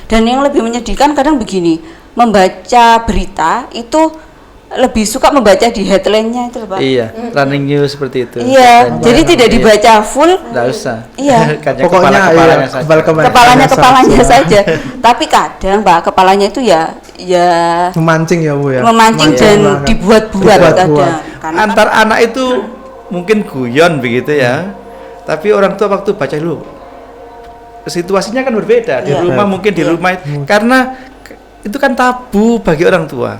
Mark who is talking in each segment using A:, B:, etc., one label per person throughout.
A: Dan yang lebih menyedihkan kadang begini, membaca berita itu lebih suka membaca di headline-nya itu, Pak.
B: Iya, running news seperti itu.
A: Iya, jadi tidak dibaca full.
B: Enggak usah.
A: Iya.
B: Pokoknya kepalanya saja.
A: Kepalanya saja. Tapi kadang, Pak, kepalanya itu ya
C: memancing ya, Bu ya.
A: Memancing dan dibuat-buat kadang.
B: Karena antar anak itu mungkin guyon begitu ya. Tapi orang tua waktu baca dulu situasinya kan berbeda. Di rumah mungkin di rumah karena itu kan tabu bagi orang tua.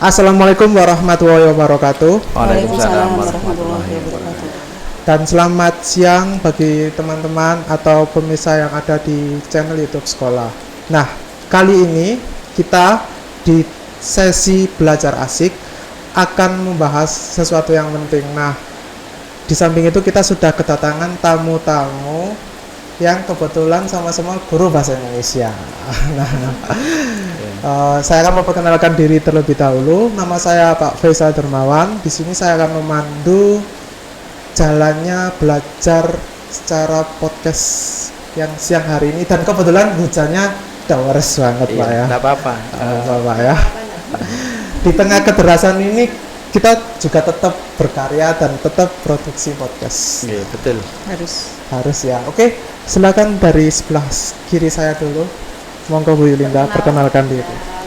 C: Assalamualaikum warahmatullahi wabarakatuh.
A: Waalaikumsalam warahmatullahi wabarakatuh.
C: Dan selamat siang bagi teman-teman atau pemirsa yang ada di channel YouTube Sekolah. Nah, kali ini kita di sesi belajar asik akan membahas sesuatu yang penting. Nah, di samping itu kita sudah kedatangan tamu-tamu yang kebetulan sama-sama guru bahasa Indonesia. Saya akan memperkenalkan diri terlebih dahulu. Nama saya Pak Faisal Dermawan. Di sini saya akan memandu jalannya belajar secara podcast yang siang hari ini. Dan kebetulan hujannya deres banget, Pak ya.
B: Tidak apa-apa.
C: Pak ya. Di tengah kederasan ini kita juga tetap berkarya dan tetap produksi podcast.
B: Iya, betul.
C: Harus ya. Oke, silakan dari sebelah kiri saya dulu. Monggo Bu Yulinda, perkenalkan diri.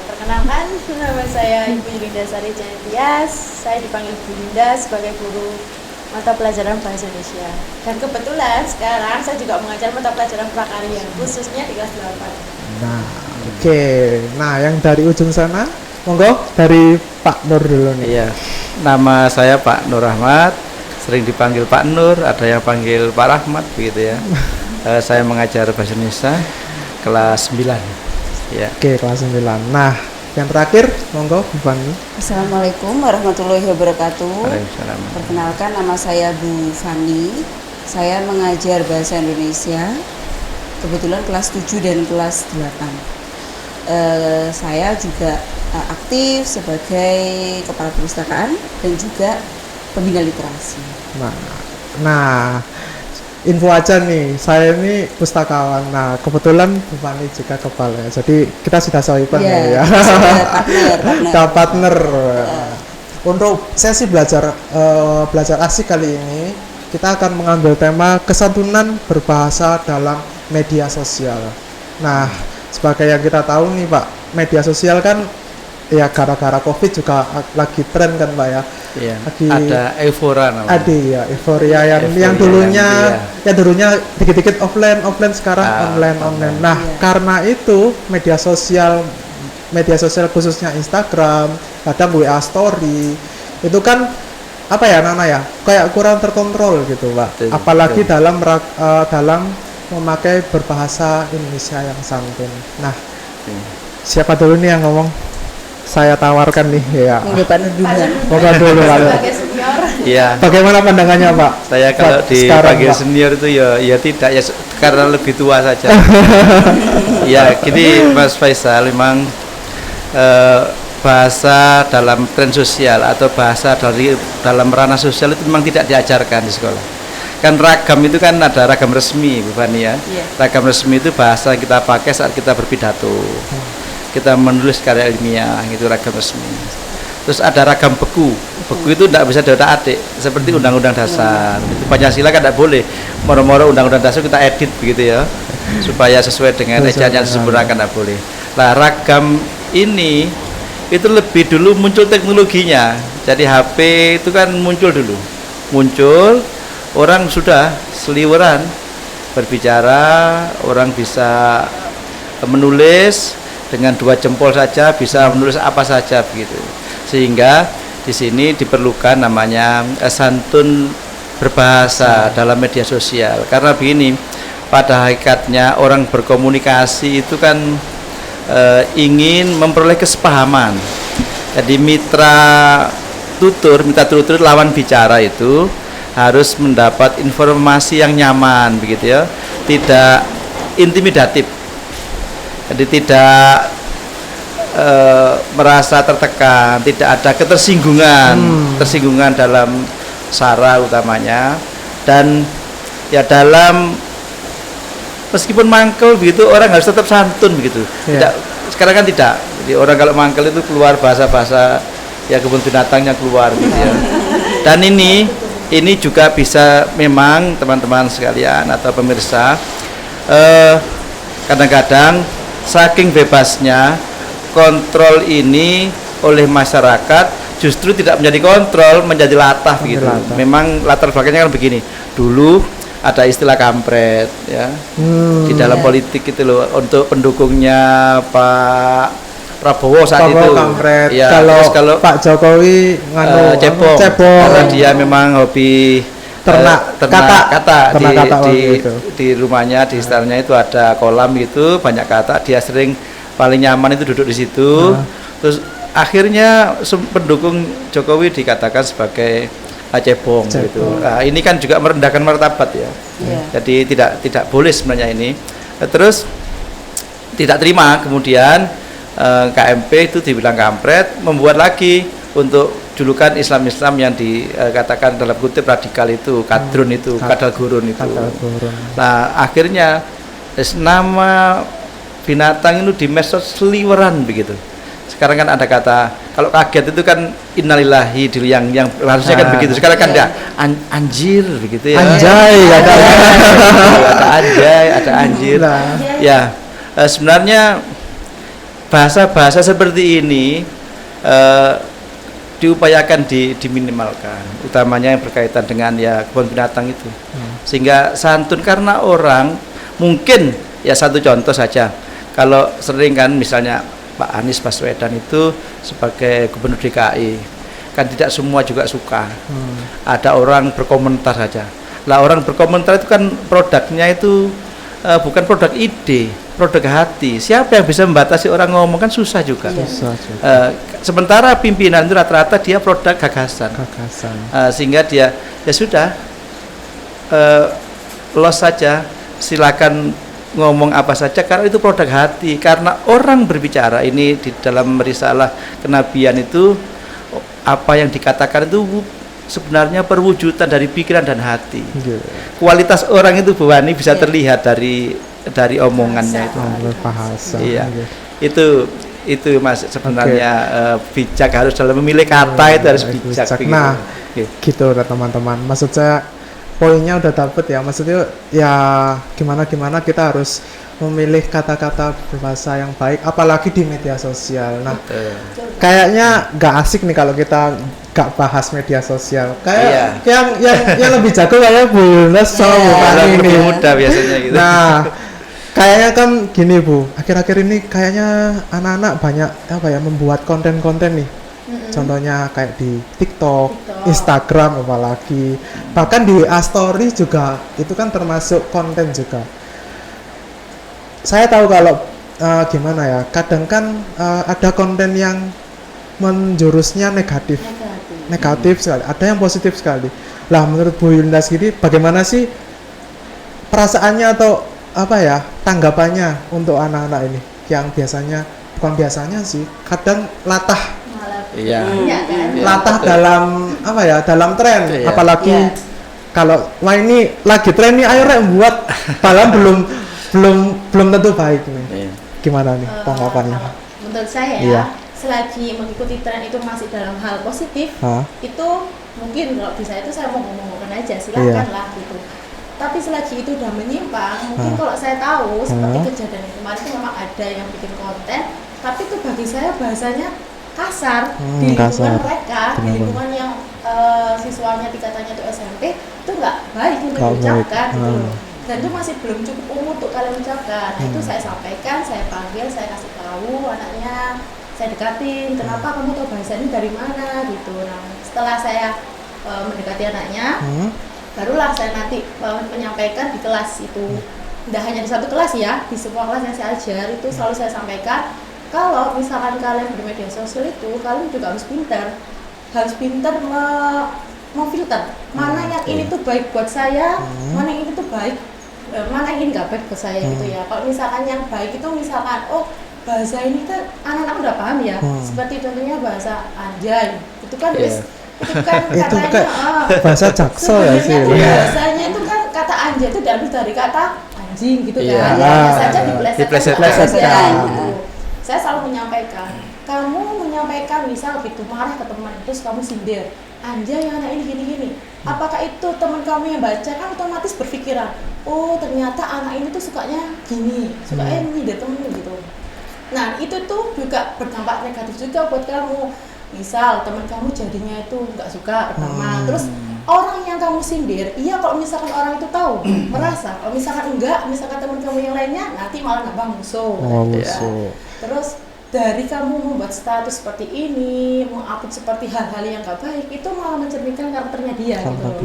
D: Perkenalkan, nama saya Ibu Yulinda Sari Janetias. Saya dipanggil Bu Yulinda sebagai guru mata pelajaran bahasa Indonesia. Dan kebetulan sekarang saya juga mengajar mata pelajaran prakarya, khususnya di kelas 8.
C: Nah, oke. Nah, yang dari ujung sana, monggo dari Pak Nur dulu nih.
B: Iya. Nama saya Pak Nur Rahmat, sering dipanggil Pak Nur, ada yang panggil Pak Rahmat begitu ya. Saya mengajar bahasa Indonesia kelas 9. Ya.
C: Oke, kelas 9. Nah, yang terakhir, monggo Bu Fani.
A: Assalamualaikum warahmatullahi wabarakatuh.
B: Waalaikumsalam.
A: Perkenalkan, nama saya Bu Fani. Saya mengajar bahasa Indonesia. Kebetulan kelas 7 dan kelas 8. Saya juga aktif sebagai kepala perpustakaan dan juga pembina literasi.
C: Nah, info aja nih, saya ini pustakawan. Nah, kebetulan Bu Fani juga kepala. Jadi kita sudah sahiban ya. Partner. Untuk sesi belajar asik kali ini, kita akan mengambil tema kesantunan berbahasa dalam media sosial. Nah, sebagai yang kita tahu nih Pak, media sosial kan ya gara-gara COVID juga lagi tren kan Pak ya.
B: Iya. Ada euforia namanya.
C: Ada ya, euforia yang dulunya dikit-dikit offline sekarang online. Nah, karena itu media sosial khususnya Instagram, kadang WA story, itu kan apa ya Nana ya, kayak kurang terkontrol gitu Pak.
B: Betul,
C: apalagi dalam memakai berbahasa Indonesia yang santun. Nah, siapa dulu nih yang ngomong? Saya tawarkan nih ya. Monggo dulu Pak.
B: Iya.
C: Bagaimana pandangannya Pak?
B: Saya kalau dipanggil senior itu ya tidak ya karena lebih tua saja. Ya, gini Mas Faisal, memang bahasa dalam tren sosial atau bahasa dalam ranah sosial itu memang tidak diajarkan di sekolah. Kan ragam itu kan ada ragam resmi Bu Fani ya. Ragam resmi itu bahasa yang kita pakai saat kita berpidato. Kita menulis karya ilmiah, itu ragam resmi. Terus ada ragam beku itu tidak bisa diotak-atik seperti undang-undang dasar. Itu Pancasila kan tidak boleh moro-moro undang-undang dasar kita edit begitu ya, supaya sesuai dengan ejaan yang disempurnakan, tidak boleh. Nah, ragam ini itu lebih dulu muncul teknologinya. Jadi HP itu kan muncul, orang sudah seliweran berbicara, orang bisa menulis dengan 2 jempol saja bisa menulis apa saja begitu. Sehingga di sini diperlukan namanya santun berbahasa dalam media sosial. Karena begini, pada hakikatnya orang berkomunikasi itu kan ingin memperoleh kesepahaman. Jadi mitra tutur lawan bicara itu harus mendapat informasi yang nyaman begitu ya, tidak intimidatif. Jadi tidak merasa tertekan, tidak ada tersinggungan dalam sara utamanya, dan ya dalam meskipun mangkel begitu orang harus tetap santun begitu. Tidak, sekarang kan tidak. Jadi orang kalau mangkel itu keluar bahasa-bahasa ya kebun binatangnya keluar gitu ya. Dan ini juga bisa memang teman-teman sekalian atau pemirsa kadang-kadang saking bebasnya kontrol ini oleh masyarakat justru tidak menjadi kontrol, menjadi latah begitu. Memang latar belakangnya kan begini. Dulu ada istilah kampret ya. Di dalam politik itu loh, untuk pendukungnya Pak Prabowo saat itu
C: kampret.
B: Ya,
C: kalau Pak Jokowi cebong.
B: Karena dia memang hobi ternak kata di rumahnya, di istananya itu ada kolam gitu, banyak kata, dia sering paling nyaman itu duduk di situ. Terus akhirnya pendukung Jokowi dikatakan sebagai cebong gitu. Nah, ini kan juga merendahkan martabat ya. Jadi tidak boleh sebenarnya ini. Terus tidak terima kemudian KMP itu dibilang kampret, membuat lagi untuk julukan Islam yang dikatakan dalam kutip radikal itu, kadrun itu, kadal gurun itu. Nah, akhirnya nama binatang itu di medsos seliweran begitu. Sekarang kan ada kata, kalau kaget itu kan innalillahi dulu yang harusnya kan begitu. Sekarang kan ada anjir begitu ya.
C: Anjay
B: ada anjay, ada anjir. Ya, sebenarnya bahasa-bahasa seperti ini diupayakan diminimalkan, utamanya yang berkaitan dengan ya kebun binatang itu. Sehingga santun, karena orang mungkin ya, satu contoh saja. Kalau sering kan misalnya Pak Anies Baswedan itu sebagai gubernur DKI, kan tidak semua juga suka. Ada orang berkomentar saja. Lah orang berkomentar itu kan produknya itu bukan produk ide, produk hati. Siapa yang bisa membatasi orang ngomong, kan susah juga. Sementara pimpinan itu rata-rata dia produk gagasan. Sehingga dia ya sudah los saja, silakan ngomong apa saja karena itu produk hati. Karena orang berbicara ini di dalam risalah kenabian itu, apa yang dikatakan itu sebenarnya perwujudan dari pikiran dan hati. Kualitas orang itu Bu Wani bisa terlihat dari omongannya itu.
C: Bahasa.
B: Iya. Itu Mas sebenarnya bijak, harus dalam memilih kata itu harus bijak.
C: Nah, gitu teman-teman. Maksud saya poinnya udah dapet ya. Maksudnya ya gimana kita harus memilih kata-kata berbahasa yang baik, apalagi di media sosial. Nah, kayaknya nggak asik nih kalau kita nggak bahas media sosial. Kayak yang lebih jago kayak Bu Nas sama Bu Pani ini.
B: Muda biasanya gitu.
C: Nah, kayaknya kan gini Bu, akhir-akhir ini kayaknya anak-anak banyak membuat konten-konten nih. Contohnya kayak di TikTok, Instagram apalagi, bahkan di Story juga itu kan termasuk konten juga. Saya tahu kalau gimana ya, kadang kan ada konten yang menjurusnya negatif sekali, ada yang positif sekali. Lah menurut Bu Yunda sendiri bagaimana sih perasaannya atau tanggapannya untuk anak-anak ini yang bukan biasanya sih, kadang latah dalam dalam tren, apalagi kalau ini lagi tren nih, ayo rek buat, padahal belum tentu baik nih. Gimana nih tanggapannya?
D: Menurut saya selagi mengikuti tren itu masih dalam hal positif, itu mungkin kalau bisa itu saya mau ngomong aja, silakan lah gitu. Tapi selagi itu udah menyimpang, mungkin kalau saya tahu seperti kejadian yang kemarin itu memang ada yang bikin konten, tapi itu bagi saya bahasanya kasar di lingkungan mereka, di lingkungan yang siswanya dikatanya itu SMP, itu nggak baik untuk diucapkan gitu loh. Dan itu masih belum cukup umur untuk kalian ucapkan. Nah, itu saya sampaikan, saya panggil, saya kasih tahu anaknya, saya dekatin, kenapa kamu tahu bahasa ini dari mana gitu. Nah, setelah saya mendekati anaknya, barulah saya nanti menyampaikan di kelas itu. Tidak hanya di satu kelas ya, di semua kelas yang saya ajar itu selalu saya sampaikan, kalau misalkan kalian di media sosial itu, kalian juga harus pintar memfilter mana yang ini tuh baik buat saya, mana yang ini tuh baik, mana yang ini nggak baik buat saya gitu ya. Kalau misalkan yang baik itu misalkan bahasa ini kan anak-anak udah paham ya. Seperti contohnya bahasa anjay. Itu kan itu kan
C: Itu
D: katanya
C: kayak bahasa jaksel ya sih.
D: sebenarnya bahasanya itu kan kata anjay itu diambil dari kata anjing gitu kan.
B: Iya.
D: Ya, hanya saja diplesetkan
A: Diplesetkan.
D: gitu. Saya selalu menyampaikan, kamu menyampaikan misal gitu marah ke teman terus kamu sindir, anjay anak ini gini-gini. Apakah itu teman kamu yang baca kan otomatis berpikiran, oh ternyata anak ini tuh sukanya gini, sukanya nyindir temennya gitu. Nah itu tuh juga berdampak negatif juga buat kamu. Misal teman kamu jadinya itu nggak suka pertama, terus orang yang kamu sindir, iya kalau misalkan orang itu tahu, merasa, kalau misalkan enggak, misalkan teman kamu yang lainnya, nanti malah nambah musuh.
C: Musuh.
D: Terus dari kamu membuat status seperti ini, mengupload seperti hal-hal yang gak baik, itu malah mencerminkan karakternya dia gitu loh.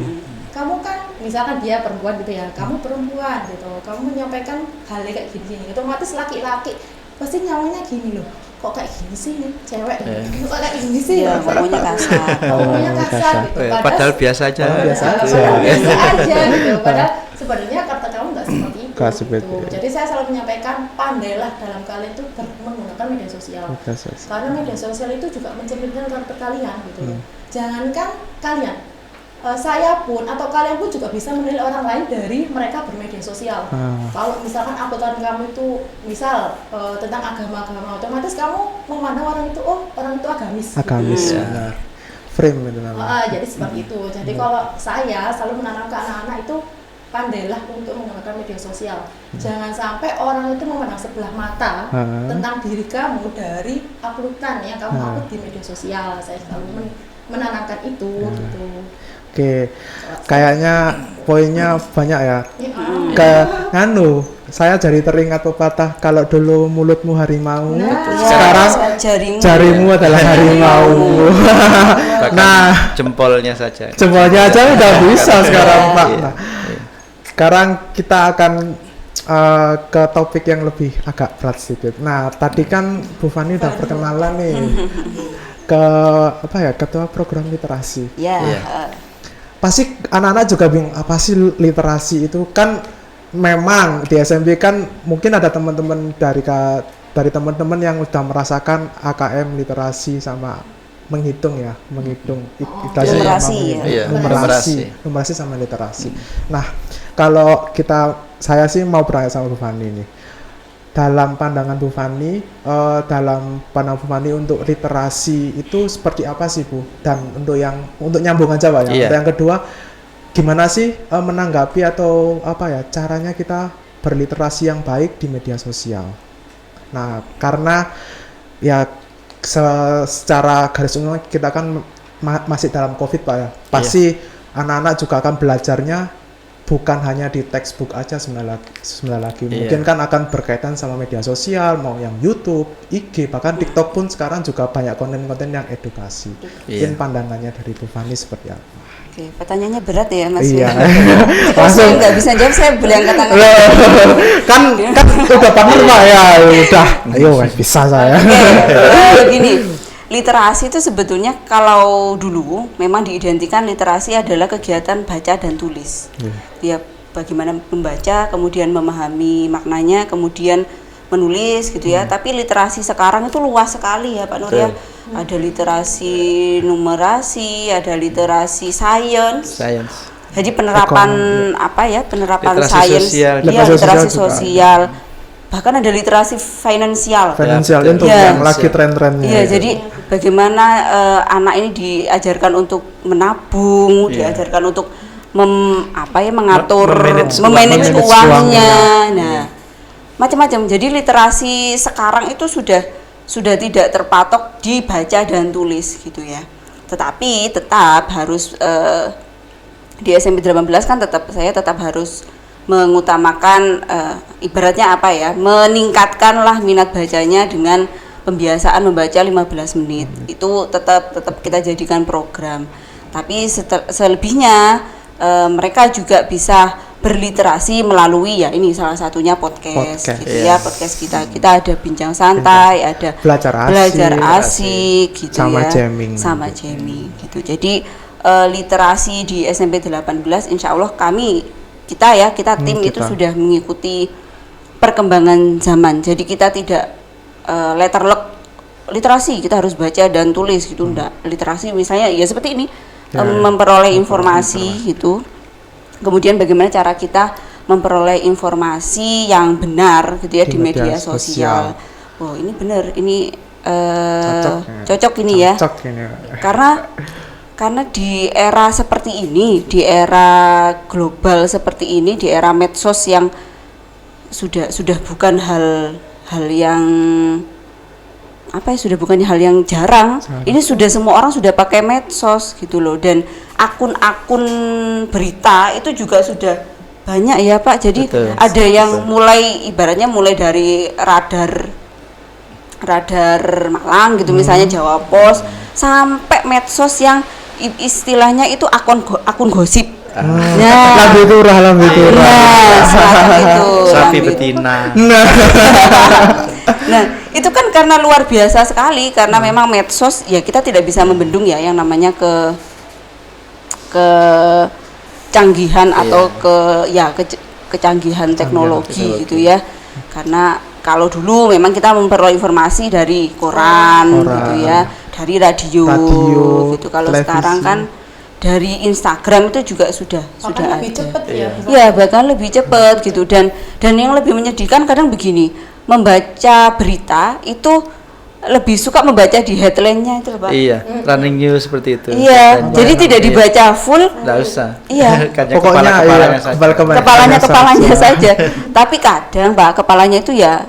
D: Kamu kan, misalkan dia perempuan gitu ya, kamu perempuan gitu, kamu menyampaikan hal kayak gini, otomatis laki-laki pasti nyawanya gini loh, kok kayak gini sih nih, cewek, kok kayak gini sih,
A: Ya, ngomongnya kasar.
D: ngomongnya kasar gitu.
B: Padahal biasa aja.
D: Padahal biasa aja gitu. Padahal sebenarnya karakter kamu nggak seperti itu.
C: Nggak seperti
D: gitu.
C: itu.
D: Jadi saya selalu menyampaikan pandailah dalam kalian itu menggunakan media sosial. Karena media sosial itu juga mencerminkan karakter kalian gitu. Jangankan kalian, saya pun atau kalian pun juga bisa menilai orang lain dari mereka bermedia sosial. Kalau misalkan uploadan kamu itu misal tentang agama-agama, otomatis kamu memandang orang itu, oh orang itu agamis.
C: Agamis, benar. Frame itu namanya.
D: Jadi seperti itu. Jadi kalau saya selalu menanamkan anak-anak itu pandailah untuk menggunakan media sosial. Jangan sampai orang itu memandang sebelah mata tentang diri kamu dari uploadan yang kamu upload di media sosial. Saya selalu menanamkan itu gitu.
C: Oke, kayaknya poinnya banyak ya. Saya jadi teringat pepatah kalau dulu mulutmu harimau, sekarang jarimu adalah harimau. Nah,
B: jempolnya saja
C: aja udah bisa sekarang Pak. Nah, sekarang kita akan ke topik yang lebih agak berat sedikit. Nah, tadi kan Bu Fani udah perkenalan nih ke ketua program literasi. Pasti anak-anak juga bingung apa sih literasi itu, kan memang di SMP kan mungkin ada teman-teman dari teman-teman yang udah merasakan AKM literasi sama menghitung numerasi sama literasi. Nah, kalau saya sih mau bertanya sama Bu Fani nih, dalam pandangan Bu Fani, untuk literasi itu seperti apa sih Bu? Dan untuk nyambung aja Pak ya. Untuk yang kedua, gimana sih menanggapi atau caranya kita berliterasi yang baik di media sosial? Nah, karena ya secara garis umum kita kan masih dalam COVID Pak ya. Pasti anak-anak juga akan belajarnya bukan hanya di textbook aja sebenarnya lagi. Mungkin kan akan berkaitan sama media sosial, mau yang YouTube, IG, bahkan TikTok pun sekarang juga banyak konten-konten yang edukasi. Mungkin pandangannya dari Bu Fani seperti apa?
A: Oke, pertanyaannya berat ya Mas.
C: Iya.
A: Langsung nggak bisa jawab, saya boleh angkat tangan.
C: kan udah partner Pak ya, udah. Ayo bisa saya.
A: Begini, literasi itu sebetulnya kalau dulu memang diidentikan literasi adalah kegiatan baca dan tulis. Ya, bagaimana membaca, kemudian memahami maknanya, kemudian menulis gitu ya. Tapi literasi sekarang itu luas sekali ya Pak Nur ya. Ada literasi numerasi, ada literasi sains. Jadi penerapan penerapan sains, literasi sosial. Bahkan ada literasi finansial
C: untuk yang lagi tren-trennya.
A: Iya, jadi bagaimana anak ini diajarkan untuk menabung, diajarkan untuk mengatur, memanage uangnya. Nah, macam-macam. Jadi literasi sekarang itu sudah tidak terpatok di baca dan tulis gitu ya. Tetapi tetap harus di SMP 18 kan saya tetap harus mengutamakan ibaratnya meningkatkanlah minat bacanya dengan pembiasaan membaca 15 menit. Itu tetap kita jadikan program. Tapi selebihnya mereka juga bisa berliterasi melalui ini salah satunya podcast gitu ya. Podcast kita ada bincang santai, ada belajar asik gitu
C: sama
A: ya.
C: Jamming
A: gitu. Jadi literasi di SMP 18 insya Allah kita tim itu sudah mengikuti perkembangan zaman. Jadi kita tidak literasi kita harus baca dan tulis gitu, enggak. Literasi misalnya ya seperti ini, memperoleh informasi gitu. Kemudian bagaimana cara kita memperoleh informasi yang benar gitu ya di media sosial. Oh, ini benar, ini cocok ini ya.
C: Cocok ini.
A: Karena di era seperti ini, di era global seperti ini, di era medsos yang sudah bukan hal yang sudah bukan hal yang jarang. Ini sudah semua orang sudah pakai medsos gitu loh, dan akun-akun berita itu juga sudah banyak ya Pak. Jadi ada yang ibaratnya mulai dari radar Malang gitu misalnya, Jawa Pos, sampai medsos yang istilahnya itu akun gosip.
C: Lambe turah.
B: Sapi betina.
A: Nah, itu kan karena luar biasa sekali, karena memang medsos ya kita tidak bisa membendung ya yang namanya kecanggihan atau kecanggihan teknologi gitu ya. Karena kalau dulu memang kita memperoleh informasi dari koran gitu ya, dari radio gitu. Kalau sekarang kan dari Instagram itu juga sudah
D: lebih
A: ada.
D: cepet ya.
A: Ya, bahkan lebih cepat gitu, dan yang lebih menyedihkan kadang begini, membaca berita itu lebih suka membaca di headline-nya itu Pak.
B: Iya, running news seperti itu.
A: Iya, jadi tidak dibaca full.
B: Enggak usah.
A: Iya.
B: Pokoknya
A: Kepalanya saja. Tapi kadang Pak, kepalanya itu ya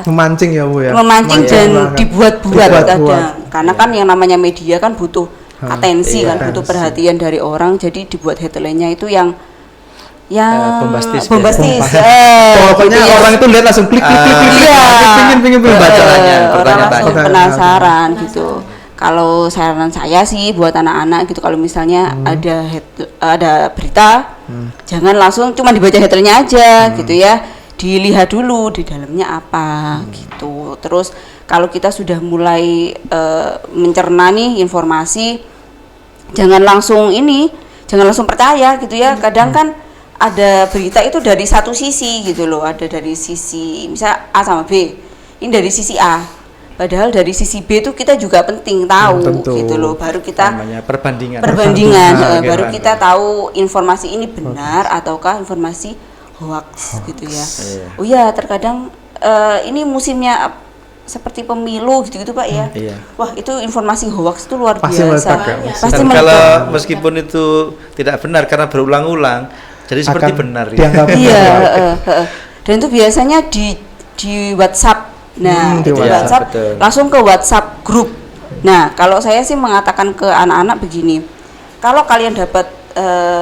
C: memancing ya Bu ya.
A: Memancing dan dibuat-buat kadang. Karena
C: Iya.
A: kan yang namanya media kan butuh atensi kan, butuh
C: atensi.
A: perhatian dari orang, jadi dibuat headline-nya itu yang
B: bombastis.
C: Pokoknya
A: gitu ya.
C: orang itu lihat langsung klik.
A: Iya.
C: Pingin
B: bacanya,
A: orang langsung
C: pertanyaan.
A: penasaran gitu. Kalau saran saya sih buat anak-anak gitu, kalau misalnya ada berita, jangan langsung cuma dibaca headline-nya aja gitu ya. Dilihat dulu di dalamnya apa gitu. Terus kalau kita sudah mulai mencerna nih informasi, jangan langsung percaya gitu ya. Kadang kan ada berita itu dari satu sisi gitu loh, ada dari sisi misalnya A sama B, ini dari sisi A, padahal dari sisi B itu kita juga penting tahu gitu loh, baru kita
B: namanya perbandingan
A: baru kita tahu informasi ini benar ataukah informasi hoax gitu ya. Oh ya, terkadang ini musimnya seperti pemilu gitu Pak ya. Wah, itu informasi hoax itu luar biasa.
B: Pasti kalau meskipun itu tidak benar karena berulang-ulang, jadi seperti benar ya.
A: Iya, dan itu biasanya di WhatsApp. Nah, di WhatsApp langsung ke WhatsApp grup. Nah, kalau saya sih mengatakan ke anak-anak begini, kalau kalian dapat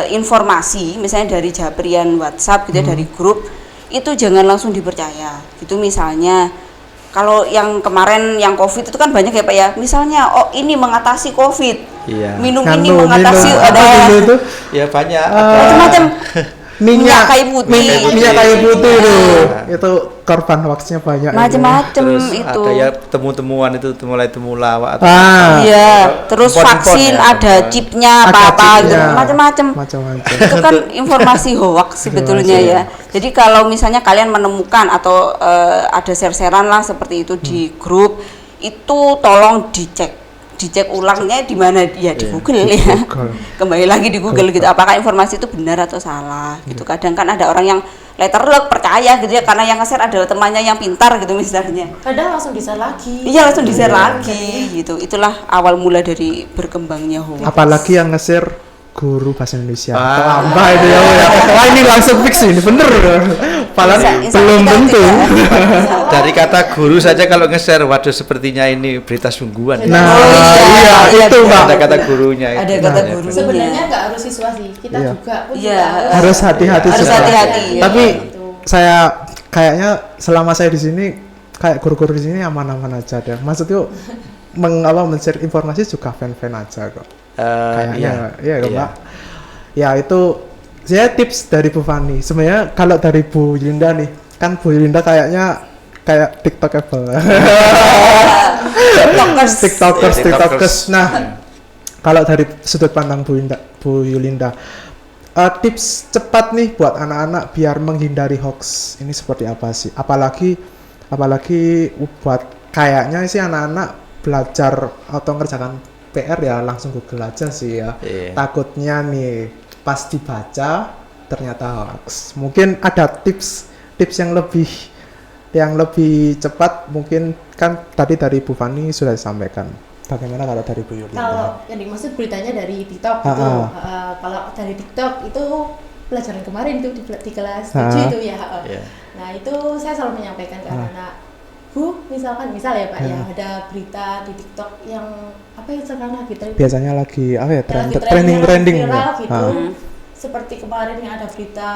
A: informasi misalnya dari japrian WhatsApp gitu ya, dari grup, itu jangan langsung dipercaya. Gitu misalnya kalau yang kemarin yang COVID itu kan banyak ya Pak ya, misalnya ini mengatasi COVID, minum ini mengatasi
C: itu
B: ya banyak
A: macam-macam. Minyak kayu putih
C: itu korban hoaxnya banyak.
A: Macam-macam itu.
B: Ada ya temuan itu mulai temulawak.
A: Iya, terus vaksin ada chipnya apa gitu, macam-macam. Itu kan informasi hoax sebetulnya ya. Jadi kalau misalnya kalian menemukan atau ada share-sharean lah seperti itu di grup, itu tolong dicek ulangnya di mana dia di Google ya. Kembali lagi di Google gitu, apakah informasi itu benar atau salah gitu. Kadang kan ada orang yang letterlock percaya gitu ya, karena yang nge-share adalah temannya yang pintar gitu misalnya.
D: Kadang langsung di-share lagi.
A: Iya, langsung di-share lagi gitu. Itulah awal mula dari berkembangnya hoax.
C: Apalagi yang nge-share guru bahasa Indonesia. Tambah itu ya. Wah, ini langsung fix ini, bener. Padahal belum tentu.
B: Dari kata guru saja kalau nge-share, waduh sepertinya ini berita sungguhan.
C: Itu Pak.
B: Ada kata gurunya.
A: Ada kata gurunya.
D: Sebenarnya nggak harus siswa sih, kita juga pun
C: harus hati-hati. Tapi saya kayaknya selama saya di sini, kayak guru-guru di sini aman-aman aja deh. Maksudnya men-share informasi juga fan-fan aja kok. Kayaknya Pak. Ya itu saya tips dari Bu Fani. Sebenarnya kalau dari Bu Yulinda nih, kan Bu Yulinda kayak tiktokable. tiktokers. Nah, kalau dari sudut pandang Bu Yulinda, tips cepat nih buat anak-anak biar menghindari hoax ini seperti apa sih? Apalagi apalagi buat kayaknya sih anak-anak belajar atau ngerjakan PR ya langsung Google aja sih ya. Takutnya nih pas dibaca ternyata hoax. Mungkin ada tips yang lebih cepat, mungkin kan tadi dari Bu Fani sudah disampaikan. Bagaimana kalau dari Bu Yulinda?
D: Kalau yang dimaksud beritanya dari TikTok itu, kalau dari TikTok itu pelajaran kemarin itu di kelas 7 itu ya. Nah itu saya selalu menyampaikan ke anak-anak, Bu, misal ya Pak ya, ada berita di TikTok yang apa ya sekarang lagi
C: biasanya lagi apa ya,
D: trending
C: viral
D: gitu. Seperti kemarin yang ada berita,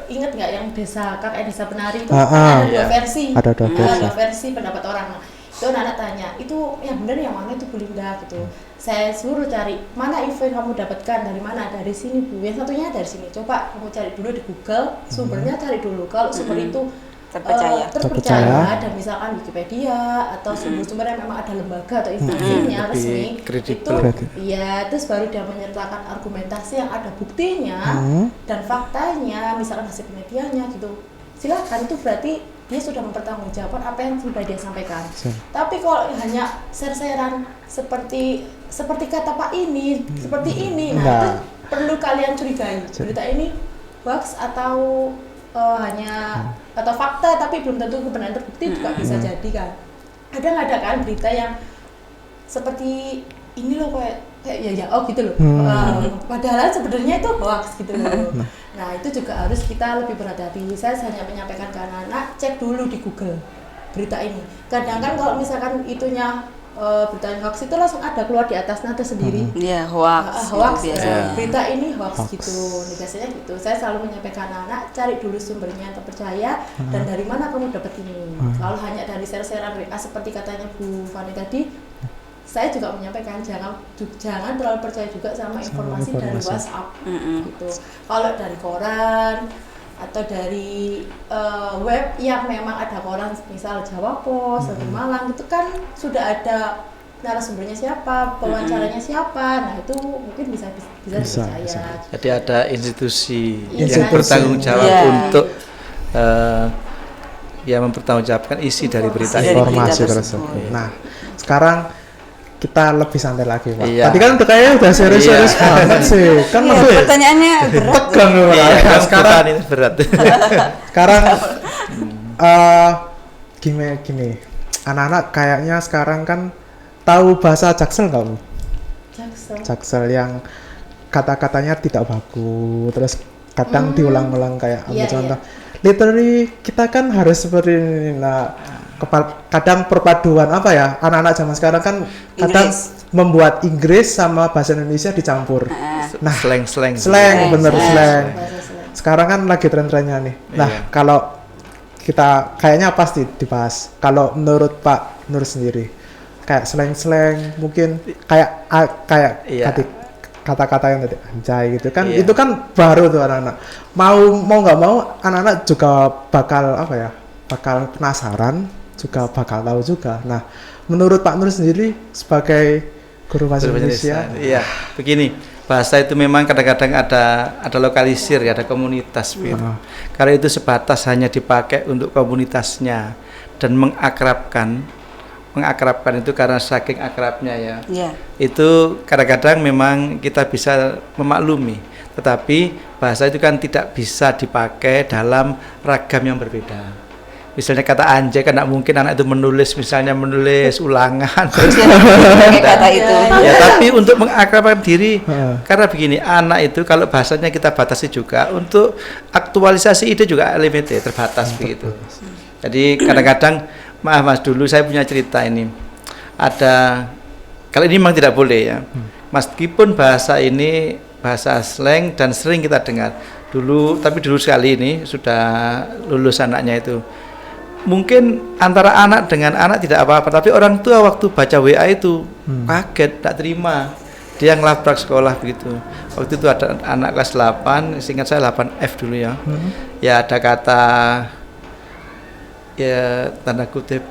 D: ingat nggak yang desa penari itu ada dua versi. Ada dua versi pendapat orang. Nah, itu anak tanya, itu yang benar yang mana itu Bu Linda gitu. Saya suruh cari mana info yang kamu dapatkan, dari mana, dari sini Bu, yang satunya dari sini, coba kamu cari dulu di Google, sumbernya cari dulu, kalau sumber itu terpercaya dan misalkan Wikipedia atau sumber-sumber yang memang ada lembaga atau instansinya resmi itu ya, terus baru dia menyertakan argumentasi yang ada buktinya dan faktanya, misalkan hasil penelitiannya gitu, silakan, itu berarti dia sudah mempertanggungjawabkan apa yang sudah dia sampaikan. Tapi kalau hanya share-sharean seperti kata Pak ini, seperti ini, nah itu perlu kalian curigai. Berita ini hoax atau hanya atau fakta tapi belum tentu kebenaran terbukti juga bisa jadi kan. Ada kan berita yang seperti ini loh kayak ya gitu loh. Padahal sebenarnya itu hoax gitu loh. Nah itu juga harus kita lebih berhati-hati. Saya hanya menyampaikan ke anak-anak, cek dulu di Google berita ini. Kadang kan kalau misalkan itunya berita hoax itu langsung ada keluar di atas nada sendiri.
A: Iya, hoax.
D: Berita ini hoax gitu. Biasanya gitu. Saya selalu menyampaikan anak-anak, cari dulu sumbernya yang terpercaya dan dari mana kamu dapat ini. Kalau hanya dari share-sharean WA seperti katanya Bu Fani tadi, saya juga menyampaikan jangan terlalu percaya juga sama informasi dari WhatsApp gitu. Kalau dari koran atau dari web yang memang ada koran, misal Jawa Pos atau Malang, itu kan sudah ada narasumbernya siapa, pewawancaranya siapa, nah itu mungkin bisa dipercaya.
B: Jadi ada institusi yang bertanggung jawab untuk mempertanggungjawabkan isi dari berita
C: informasi tersebut. Nah, sekarang kita lebih santai lagi, Pak. Tadi kan udah serius banget sih. Kan
A: pertanyaannya berat.
C: Tegang loh. Sekarang
B: ini berat.
C: Sekarang gini. Anak-anak kayaknya sekarang kan tahu bahasa Jaksel nggak, Bu? Jaksel yang kata-katanya tidak bagus, terus kadang diulang-ulang kayak contoh. Literally kita kan harus seperti ini. Nah, kadang perpaduan anak-anak zaman sekarang kan kadang membuat Inggris sama bahasa Indonesia dicampur. Nah, slang. Sekarang kan lagi tren-trennya nih. Nah, kalau kita kayaknya pasti dibahas. Kalau menurut Pak Nur sendiri, kayak slang mungkin kayak tadi kata-kata yang tadi anjay gitu kan, itu kan baru tuh anak-anak. Mau nggak mau anak-anak juga bakal bakal penasaran, juga bakal tahu juga. Nah, menurut Pak Nur sendiri sebagai guru bahasa Indonesia,
B: begini, bahasa itu memang kadang-kadang ada lokalisir ya, ada komunitas gitu. Karena itu sebatas hanya dipakai untuk komunitasnya dan mengakrabkan itu karena saking akrabnya ya. Itu kadang-kadang memang kita bisa memaklumi, tetapi bahasa itu kan tidak bisa dipakai dalam ragam yang berbeda. Misalnya kata anjay kan tidak mungkin anak itu menulis ulangan
A: kata itu.
B: Ya, tapi untuk mengakrabkan diri, karena begini, anak itu kalau bahasanya kita batasi juga untuk aktualisasi ide juga limited, terbatas begitu. Jadi kadang-kadang, maaf Mas, dulu saya punya cerita ini. Kalau ini memang tidak boleh ya. Meskipun bahasa ini bahasa slang dan sering kita dengar tapi dulu sekali ini sudah lulus anaknya itu. Mungkin antara anak dengan anak tidak apa-apa, tapi orang tua waktu baca WA itu kaget, tak terima. Dia ngelabrak sekolah begitu. Waktu itu ada anak kelas 8, seingat saya 8F dulu ya. Ya ada kata tanda kutip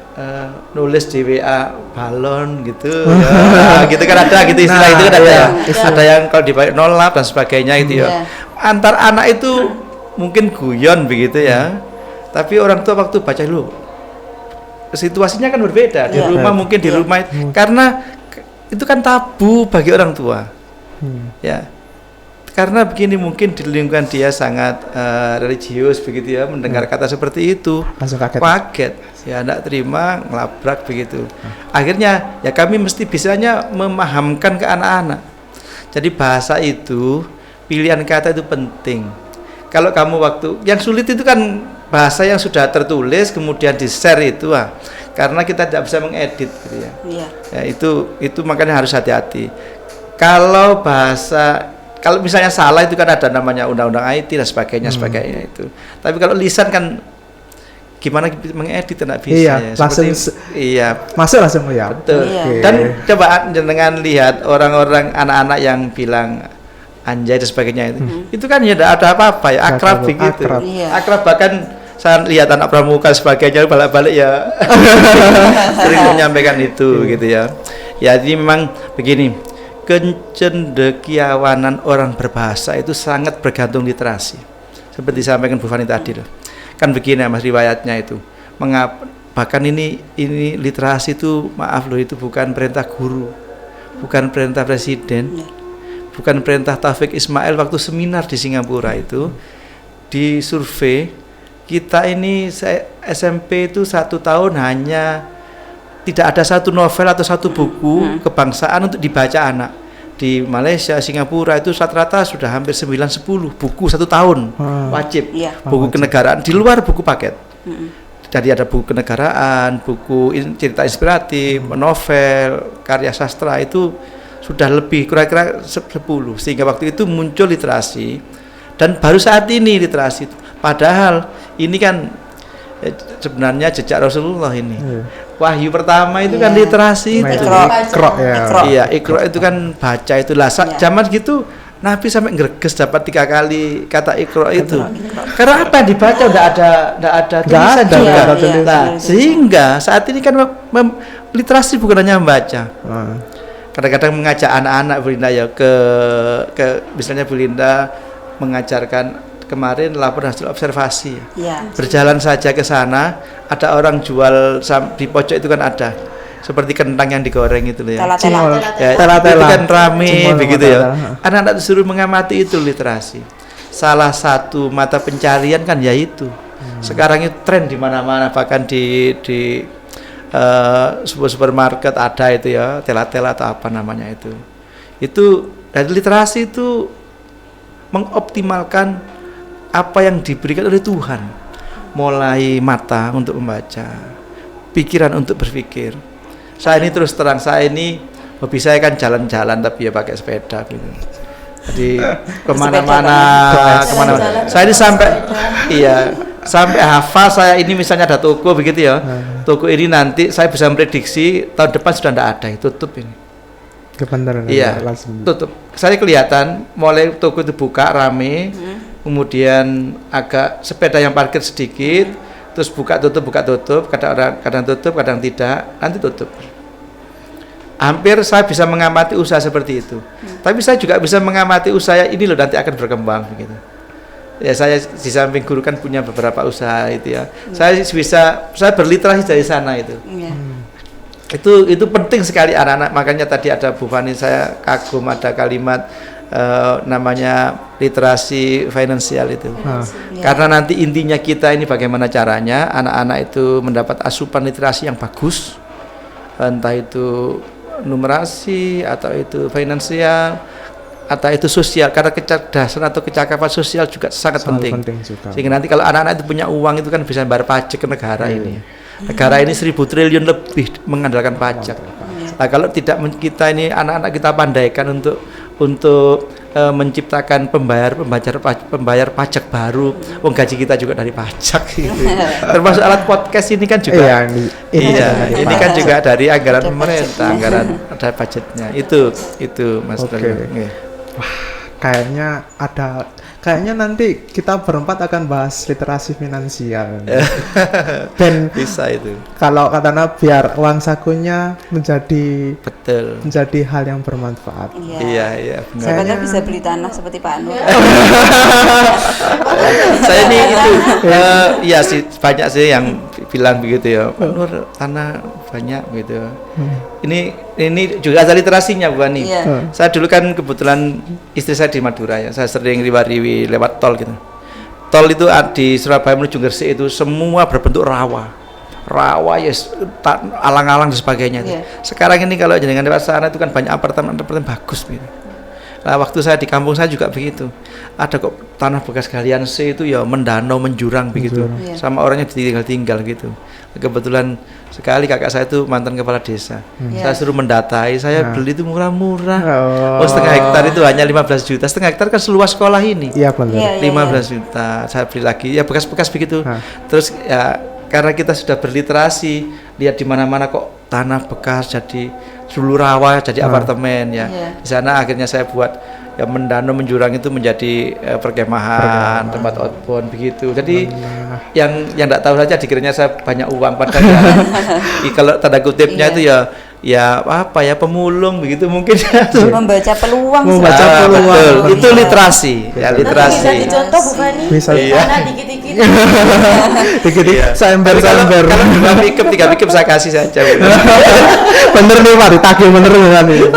B: nulis di WA balon gitu ya. Gitu kan ada gitu istilah itu kan ada ya. Ada yang kalau dipakai nolap dan sebagainya gitu ya. Antar anak itu mungkin guyon begitu ya. Tapi orang tua waktu baca dulu situasinya kan berbeda. Di
A: Iya.
B: rumah mungkin di rumah karena itu kan tabu bagi orang tua. Ya. Karena begini mungkin di lingkungan dia sangat religius begitu ya, mendengar kata seperti itu
C: Langsung kaget.
B: ya enggak terima, ngelabrak begitu. Akhirnya ya kami mesti bisanya memahamkan ke anak-anak. Jadi bahasa itu, pilihan kata itu penting. Kalau kamu waktu yang sulit itu kan bahasa yang sudah tertulis kemudian di-share itu karena kita tidak bisa mengedit gitu ya.
A: Iya.
B: Ya itu makanya harus hati-hati. Kalau misalnya salah itu kan ada namanya undang-undang IT dan sebagainya itu. Tapi kalau lisan kan gimana mengedit tidak bisa
C: Iya,
B: ya.
C: langsung masuk langsung ya.
B: Betul.
A: Iya.
B: Dan coba dengan lihat orang-orang anak-anak yang bilang anjay dan sebagainya itu kan ya tidak ada apa-apa ya, akrab begitu.
C: Akrab.
A: Iya.
B: Akrab bahkan saya lihat anak pramuka sebagainya balik-balik ya sering menyampaikan itu gitu ya. Ya jadi memang begini, kecendekiawanan orang berbahasa itu sangat bergantung literasi. Seperti disampaikan Bu Fani tadi loh. Kan begini Mas riwayatnya itu. Bahkan ini literasi itu maaf loh, itu bukan perintah guru, bukan perintah presiden, bukan perintah Taufik Ismail waktu seminar di Singapura itu. Di survei kita ini SMP itu 1 tahun hanya tidak ada satu novel atau satu buku kebangsaan untuk dibaca anak. Di Malaysia, Singapura itu rata-rata sudah hampir 9-10 buku 1 tahun wajib.
A: Iya.
B: Buku kenegaraan di luar buku paket. Jadi ada buku kenegaraan, buku cerita inspiratif, novel, karya sastra itu sudah lebih kira-kira 10. Sehingga waktu itu muncul literasi dan baru saat ini literasi. Padahal ini kan sebenarnya jejak Rasulullah ini. Wahyu pertama itu kan literasi itu.
C: Ikro ya.
B: Iya, Iqra itu kan baca itulah. Zaman gitu Nabi sampai greges dapat 3 kali kata Iqra itu. Karena apa yang dibaca enggak ada tulisan juga. Nah, sehingga saat ini kan literasi bukan hanya membaca. Kadang-kadang mengajak anak-anak Bu Linda ya ke misalnya Bu Linda mengajarkan kemarin laporan hasil observasi.
A: Ya.
B: Berjalan saja ke sana, ada orang jual di pojok itu kan ada seperti kentang yang digoreng itu loh ya.
A: Tela-tela.
B: Ya, itu kan rame begitu ya. Anak-anak disuruh mengamati itu literasi. Salah satu mata pencarian kan ya itu. Sekarang itu tren di mana-mana, bahkan di sebuah supermarket ada itu ya, tela-tela atau apa namanya itu. Itu dari literasi itu mengoptimalkan apa yang diberikan oleh Tuhan, mulai mata untuk membaca, pikiran untuk berpikir. Saya ini terus terang, saya ini hobi saya kan jalan-jalan tapi ya pakai sepeda gitu. Jadi kemana-mana. Saya ini sampai hafal saya ini misalnya ada toko begitu ya. Toko ini nanti saya bisa memprediksi tahun depan sudah tidak ada, tutup ini.
C: Kebenaran.
B: Iya, tutup. Saya kelihatan mulai toko itu buka rame. Kemudian agak sepeda yang parkir sedikit, terus buka tutup, kadang tutup, kadang tidak, nanti tutup. Hampir saya bisa mengamati usaha seperti itu. Tapi saya juga bisa mengamati usaha ini loh nanti akan berkembang begitu. Ya saya di samping guru kan punya beberapa usaha itu ya. Saya berliterasi dari sana itu. Itu penting sekali anak-anak. Makanya tadi ada Bu Fani, saya kagum ada kalimat namanya literasi finansial itu. Karena nanti intinya kita ini bagaimana caranya anak-anak itu mendapat asupan literasi yang bagus, entah itu numerasi atau itu finansial atau itu sosial, karena kecerdasan atau kecakapan sosial juga sangat penting juga. Sehingga nanti kalau anak-anak itu punya uang itu kan bisa bayar pajak ke negara ini. Negara ini 1.000 triliun lebih mengandalkan pajak. Nah, kalau tidak kita ini anak-anak kita pandaikan untuk menciptakan pembayar pajak baru, gaji kita juga dari pajak gitu. Termasuk alat podcast ini kan juga ini kan juga dari anggaran pemerintah, anggaran ada budgetnya. Itu Mas.
C: Wah, kayaknya nanti kita berempat akan bahas literasi finansial. Dan
B: bisa itu.
C: Kalau katanya biar uang sakunya menjadi hal yang bermanfaat.
B: Iya, benar.
A: Saya bisa beli tanah seperti Pak Anu.
B: Saya ini itu iya sih banyak sih bilang begitu ya, Pak Nur tanah banyak begitu. Ini juga ada literasinya Bu Ani. Saya dulu kan kebetulan istri saya di Madura ya, saya sering riwa-riwi lewat tol gitu. Tol itu di Surabaya menuju Gresik itu semua berbentuk rawa yes, alang-alang dan sebagainya. Sekarang ini kalau jenengan lewat sana itu kan banyak apartemen bagus gitu. Nah, waktu saya di kampung saya juga begitu. Ada kok tanah bekas galian C itu ya mendanau, menjurang begitu. Sama orangnya ditinggal-tinggal gitu. Kebetulan sekali kakak saya itu mantan kepala desa. Saya suruh mendatai, saya beli itu murah-murah. Setengah hektar itu hanya 15 juta. Setengah hektar kan seluas sekolah ini.
C: Iya benar.
B: 15 juta. Saya beli lagi. Ya bekas-bekas begitu. Terus ya karena kita sudah berliterasi, lihat di mana-mana kok tanah bekas jadi dulu rawa jadi apartemen ya. Di sana akhirnya saya buat ya mendanau, menjurang itu menjadi perkemahan, tempat outbound begitu. Jadi yang enggak tahu saja dikiranya saya banyak uang, padahal kalau tanda kutipnya itu ya apa ya pemulung begitu mungkin.
A: Membaca peluang.
B: Betul. Itu literasi. Ya literasi.
D: Bisa dicontoh bukan nih?
C: Bisa.
D: Karena dikit-dikit.
C: Dikit-dikit saya ember.
B: Kalau 3 pick up saya kasih saja.
C: Bener nih Pak, ditagih bener nih.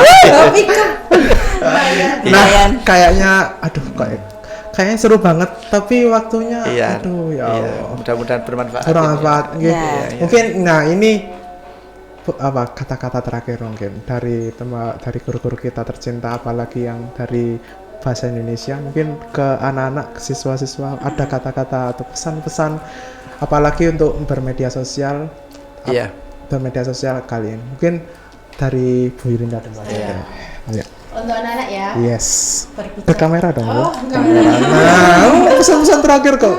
C: Nah, kayaknya kayaknya seru banget, tapi waktunya aduh ya Allah.
B: Mudah-mudahan bermanfaat.
C: Bermanfaat. Mungkin nah ini apa kata-kata terakhir mungkin dari guru-guru kita tercinta, apalagi yang dari bahasa Indonesia, mungkin ke anak-anak, ke siswa-siswa, ada kata-kata atau pesan-pesan apalagi untuk bermedia sosial. Bermedia sosial kali ini mungkin dari Bu Yurinda dan Mbak Tia.
D: Untuk anak-anak ya.
C: Yes.
D: Berbicara.
C: Ke kamera dong.
D: Kamera.
C: Nah, pesan-pesan terakhir kok.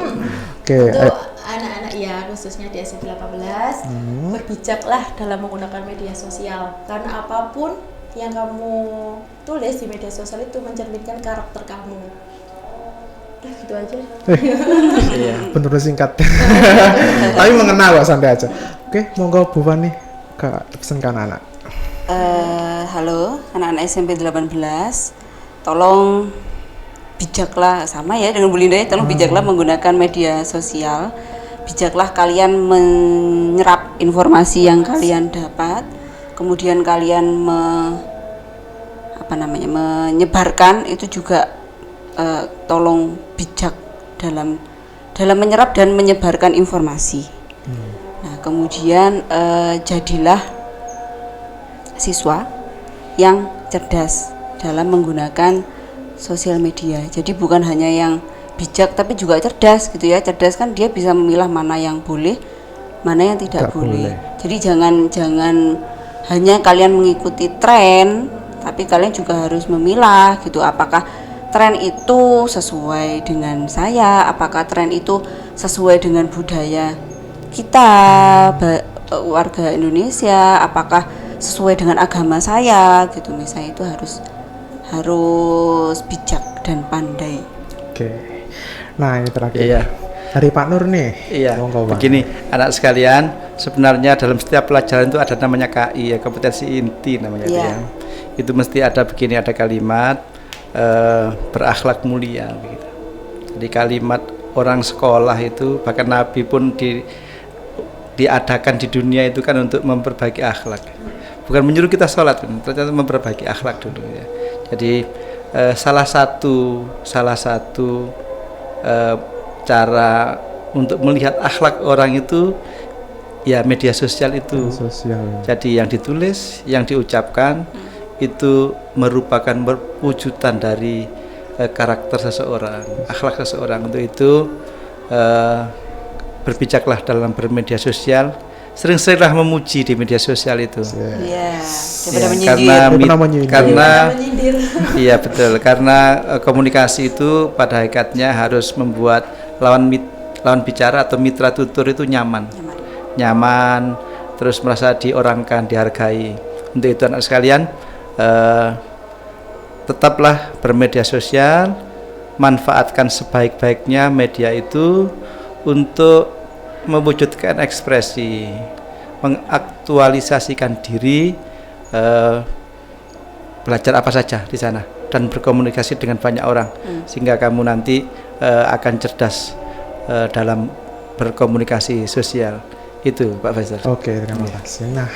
C: Oke.
D: Untuk anak-anak ya, khususnya di SMP 18, berbijaklah dalam menggunakan media sosial. Karena apapun yang kamu tulis di media sosial itu mencerminkan karakter kamu. Udah gitu aja.
C: Bener singkat. Tapi mengena kok, santai aja. Oke, monggo Bu Fani ke pesan ke anak-anak.
A: Halo anak-anak SMP 18, tolong bijaklah, sama ya dengan Bu Linda ya, tolong bijaklah menggunakan media sosial. Bijaklah kalian menyerap informasi yang kalian dapat, kemudian kalian menyebarkan itu juga tolong bijak dalam menyerap dan menyebarkan informasi. Nah, kemudian jadilah siswa yang cerdas dalam menggunakan sosial media. Jadi bukan hanya yang bijak tapi juga cerdas gitu ya. Cerdas kan dia bisa memilah mana yang boleh, mana yang tidak boleh. Jadi jangan hanya kalian mengikuti tren, tapi kalian juga harus memilah gitu. Apakah tren itu sesuai dengan saya? Apakah tren itu sesuai dengan budaya kita warga Indonesia? Apakah sesuai dengan agama saya gitu, misalnya itu harus bijak dan pandai.
C: Oke. Nah, ini terakhir. Dari Pak Nur nih.
B: Begini, anak sekalian, sebenarnya dalam setiap pelajaran itu ada namanya KI ya, kompetensi inti namanya itu ya. Itu mesti ada begini, ada kalimat berakhlak mulia begitu. Jadi kalimat orang sekolah itu, bahkan Nabi pun diadakan di dunia itu kan untuk memperbaiki akhlak. Bukan menyuruh kita sholat, ternyata memperbaiki akhlak dulu ya. Jadi salah satu cara untuk melihat akhlak orang itu ya media sosial itu. Jadi yang ditulis, yang diucapkan itu merupakan perwujudan dari karakter seseorang, akhlak seseorang. Untuk itu berbijaklah dalam bermedia sosial. Sering-seringlah memuji di media sosial itu. Karena iya betul, karena komunikasi itu pada hakikatnya harus membuat lawan bicara atau mitra tutur itu nyaman, terus merasa diorangkan, dihargai. Untuk itu anak sekalian, tetaplah bermedia sosial, manfaatkan sebaik-baiknya media itu untuk mewujudkan ekspresi, mengaktualisasikan diri, belajar apa saja di sana dan berkomunikasi dengan banyak orang sehingga kamu nanti akan cerdas dalam berkomunikasi sosial. Itu Pak Faisal.
C: Oke, terima kasih. Nah,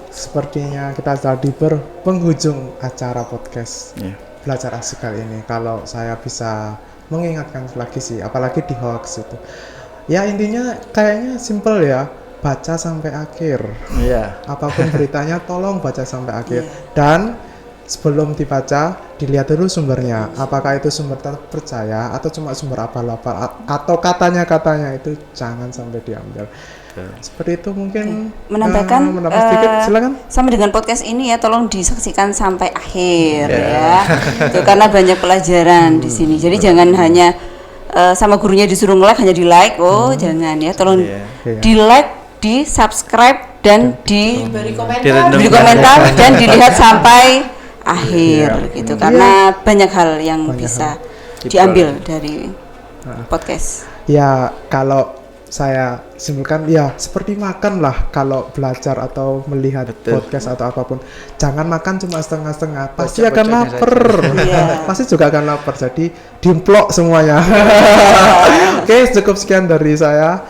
C: sepertinya kita tadi berpenghujung acara podcast
B: Iya.
C: Belajar Asik kali ini. Kalau saya bisa mengingatkan lagi sih, apalagi di hoax itu. Ya intinya kayaknya simple ya, baca sampai akhir.
B: Iya.
C: Apapun beritanya tolong baca sampai akhir. Dan sebelum dibaca, dilihat dulu sumbernya. Apakah itu sumber terpercaya atau cuma sumber abal-abal atau katanya-katanya itu jangan sampai diambil. Seperti itu mungkin
A: Menambahkan
C: menambah sedikit, silakan.
A: sama dengan podcast ini ya, tolong disaksikan sampai akhir ya. Itu karena banyak pelajaran di sini. Jadi jangan hanya sama gurunya disuruh nge-like hanya di-like. Oh, jangan ya. Tolong di-like, di-subscribe dan
D: Beri komentar.
A: beri komentar dan dilihat sampai akhir gitu. Karena banyak hal yang bisa diambil dari podcast.
C: Ya kalau saya simpulkan ya seperti makan lah, kalau belajar atau melihat podcast atau apapun jangan makan cuma setengah-setengah, pasti akan lapar. Pasti juga akan lapar, jadi dimplok semuanya. Oke, cukup sekian dari saya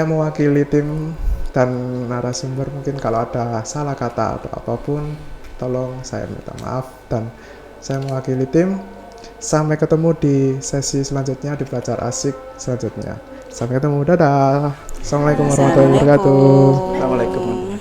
C: mewakili tim dan narasumber. Mungkin kalau ada salah kata atau apapun tolong saya minta maaf, dan saya mewakili tim. Sampai ketemu di sesi selanjutnya di Belajar Asik selanjutnya. Sampai ketemu, dadah. Assalamualaikum warahmatullahi wabarakatuh.
B: Assalamualaikum.